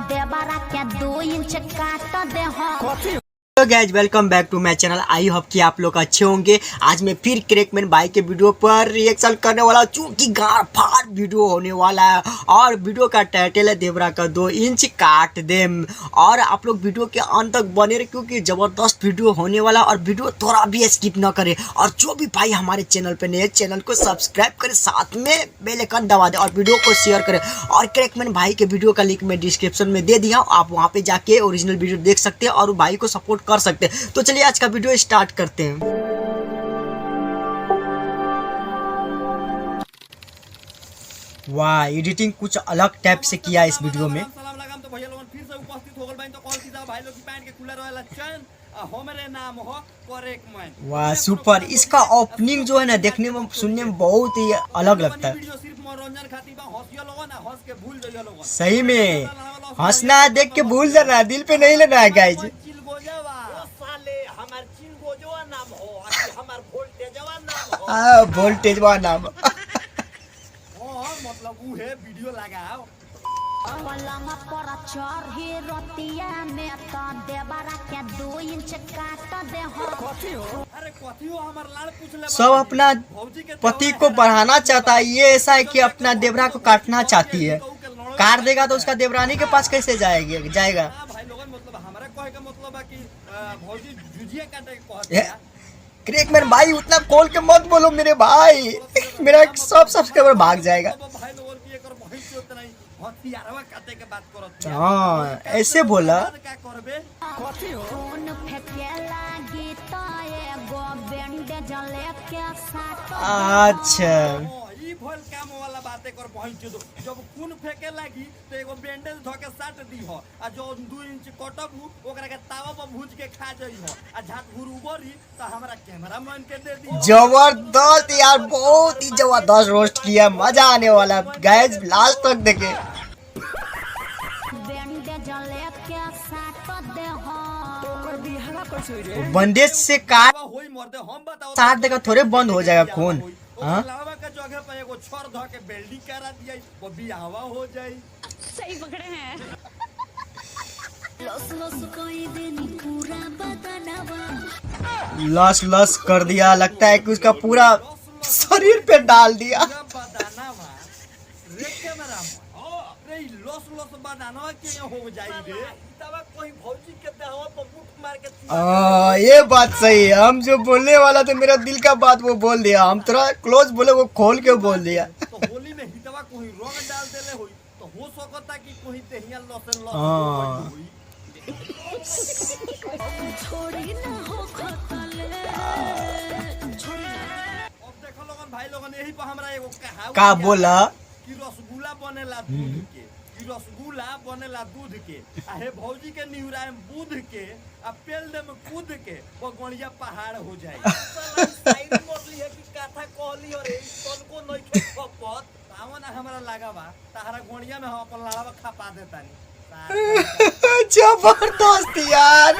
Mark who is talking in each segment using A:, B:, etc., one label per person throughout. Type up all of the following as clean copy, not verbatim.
A: देवरा के 2 इंच काट दे हो।
B: तो guys welcome back to my channel. I hope कि आप लोग अच्छे होंगे। आज मैं फिर क्रैकमैन भाई के वीडियो पर रिएक्शन करने वाला हूँ, चूंकि गाड़ फाड़ वीडियो होने वाला है और वीडियो का टाइटल है देवरा का 2 इंच काट देम। और आप लोग वीडियो के अंत तक बने रहे क्योंकि जबरदस्त वीडियो होने वाला और वीडियो थोड़ा भी स्किप न करे। और जो भी भाई हमारे चैनल पे नए चैनल को सब्सक्राइब करे, साथ में बेल आइकन दबा दे और वीडियो को शेयर करे। और क्रैकमैन भाई के वीडियो का लिंक मैं डिस्क्रिप्शन में दे दिया हूँ, आप वहाँ पे जाके ओरिजिनल वीडियो देख सकते हैं और भाई को सपोर्ट कर सकते हैं। तो चलिए आज का वीडियो स्टार्ट करते हैं। वाह, एडिटिंग कुछ अलग टाइप से किया इस वीडियो में। वाह सुपर, इसका ओपनिंग जो है ना देखने में सुनने में बहुत ही अलग लगता है। सही में हंसना है, देख के भूल जाना, दिल पे नहीं लेना है गाइज। वोल्टेजवा नाम
C: मतलब वो है वीडियो लगाओ।
A: पलंग पर चढ़ी रतिया में तो देवरा के 2 इंच काट दे हो।
C: अरे कथी हो हमर लाल पूछले।
B: सब अपना पति को बढ़ाना चाहता है, ये ऐसा है कि अपना देवरा को काटना चाहती है। काट देगा तो उसका देवरानी के पास कैसे जाएगा?
C: भाई लोगन मतलब हमारा कहे का मतलब है कि भौजी जुजिया काटे के कहत है।
B: क्रैकमैन भाई उतना खोल के मत बोलो मेरे भाई, मेरा सब सब्सक्राइबर भाग जाएगा। हाँ ऐसे बोला। अच्छा
C: काम वाला बातें कर पहुंच दो। जब खून फेंके लगी तो एगो बैंडेज धो के साट दी हो, आ जो 2 इंच कटबू ओकरा के तावा पर भूज के खा जाई हो, आ झाट घुर उबरी तो हमरा कैमरामैन के दे दी।
B: जबरदस्त यार, बहुत ही जबरदस्त रोस्ट किया, मजा आने वाला गाइस, लास्ट तक देखे। बंदेज से काट साट देगा, थोड़े बंद हो जाएगा खून। हाँ
C: का जगह पर एगो छोर धो के बेल्डिंग करा दिया, वो बियाहवा हो जाई।
A: सही पकड़े हैं।
B: लस लस कर दिया, लगता है कि उसका पूरा शरीर पे डाल दिया। ये बात सही है, हम जो बोलने वाला था मेरा दिल का बात वो बोल दिया, हम थोड़ा क्लोज बोले वो खोल के बोल दिया।
C: तो होली में हितवा कोई रंग डाल देले होई तो हो सकता कि कोई देहिया लसन लस होई। छोड़ी ना हो खतले। अब देखो लोगन भाई लोगन, यही पर हमरा एगो कहावत
B: का बोला
C: कि रसगुल्ला बनेला दूध के, कि रसगुल्ला बनेला दूध के, आ हे भौजी के निहुराए दूध के, आ पेल दे में कूद के वो गणिया पहाड़ हो जाए। साइड मोरली है कि कथा कहली और तनको नहीं के खपत तावन हमरा लगावा तारा गणिया में हम अपन लड़ावा खपा देतानी।
B: जबरदस्त यार।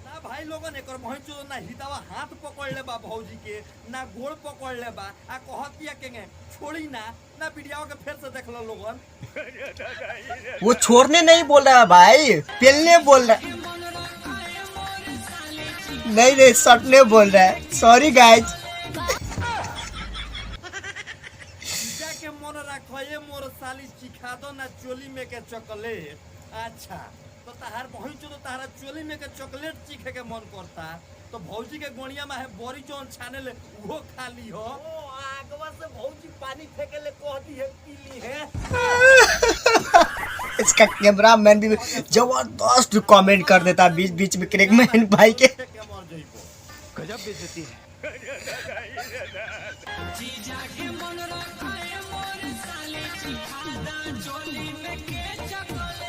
C: ना भाई लोगन एकर भैंचो ना हितावा हाथ पकड़ ले बा भौजी के, ना गोड़ पकड़ ले बा, आ कहतिया केंगे छोड़ी ना ना वीडियो के फिर से देख लो लोगन।
B: वो छोड़ने नहीं बोल रहा है भाई, पेलने बोल रहा है। नहीं सटने बोल रहा है, सॉरी गाइज।
C: के मन रखो ये मोर साली चिखा दो ना चोली में के चॉकलेट। अच्छा तो तहार भौजी तो तहारा चोली में के चॉकलेट चीखे के मन करता, तो भौजी के गोणिया में है बड़ी जोन छाने ले वो खाली हो। आगवा से भौजी पानी फेंके ले कहती है पीली है।
B: इसका कैमरामैन भी जबरदस्त कमेंट कर देता बीच बीच में क्रैकमैन भाई के।
C: गजब बेइज्जती है।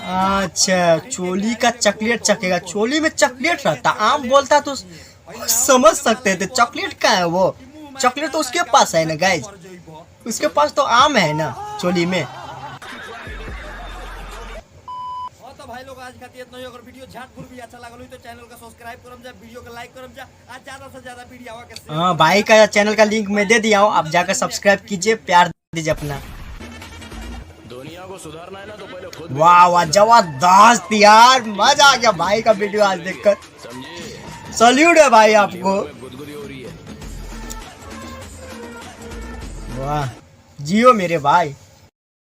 B: अच्छा चोली का चॉकलेट चखेगा, चोली में चॉकलेट रहता, आम बोलता तो समझ सकते थे, चॉकलेट का है वो, चॉकलेट तो उसके पास है ना गाइज, उसके पास तो आम है ना चोली में।
C: तो भाई लोग आज खातिर इतना ही। अगर वीडियो झाटपुर भी अच्छा लागल हो तो चैनल का सब्सक्राइब करम जा, वीडियो को लाइक करम जा, आज ज्यादा से ज्यादा वीडियो आवा के।
B: हाँ भाई का चैनल का लिंक मैं दे दिया हूँ, आप जाकर सब्सक्राइब कीजिए, प्यार दीजिए अपना। वाह वाह जबरदस्त यार, मजा आ गया भाई का वीडियो आज देखकर। सल्यूट है भाई आपको। वाह जियो मेरे भाई।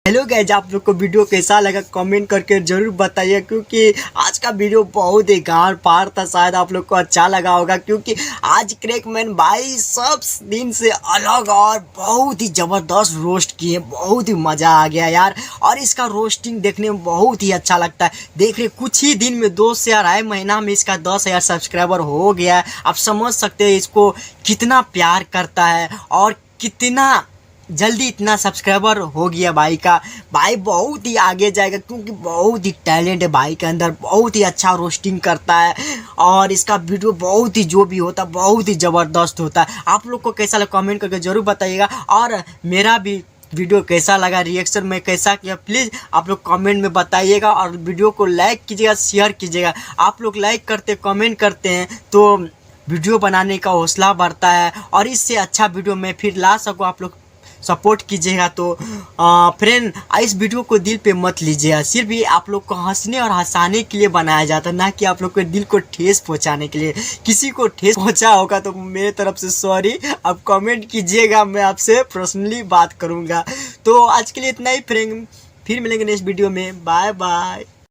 B: हेलो गाइस, आप लोग को वीडियो कैसा लगा कमेंट करके जरूर बताइए, क्योंकि आज का वीडियो बहुत ही गार पार था। शायद आप लोग को अच्छा लगा होगा, क्योंकि आज क्रैकमैन भाई सब दिन से अलग और बहुत ही ज़बरदस्त रोस्ट किए। बहुत ही मज़ा आ गया यार, और इसका रोस्टिंग देखने में बहुत ही अच्छा लगता है। देख रहे कुछ ही दिन में 2 से 2.5 महीना में इसका 10,000 सब्सक्राइबर हो गया है। आप समझ सकते हैं इसको कितना प्यार करता है और कितना जल्दी इतना सब्सक्राइबर हो गया भाई का। भाई बहुत ही आगे जाएगा, क्योंकि बहुत ही टैलेंट है भाई के अंदर, बहुत ही अच्छा रोस्टिंग करता है और इसका वीडियो बहुत ही जो भी होता है बहुत ही ज़बरदस्त होता है। आप लोग को कैसा लगा कमेंट करके ज़रूर बताइएगा, और मेरा भी वीडियो कैसा लगा, रिएक्शन में कैसा किया, प्लीज़ आप लोग कमेंट में बताइएगा। और वीडियो को लाइक कीजिएगा, शेयर कीजिएगा। आप लोग लाइक करते कमेंट करते हैं तो वीडियो बनाने का हौसला बढ़ता है, और इससे अच्छा वीडियो मैं फिर ला सकूँ। आप लोग सपोर्ट कीजिएगा। तो फ्रेंड इस वीडियो को दिल पे मत लीजिएगा, सिर्फ ये आप लोग को हंसने और हंसाने के लिए बनाया जाता है, ना कि आप लोग को दिल को ठेस पहुंचाने के लिए। किसी को ठेस पहुंचा होगा तो मेरे तरफ से सॉरी, आप कमेंट कीजिएगा, मैं आपसे पर्सनली बात करूंगा। तो आज के लिए इतना ही फ्रेंड, फिर मिलेंगे नेक्स्ट वीडियो में। Bye bye.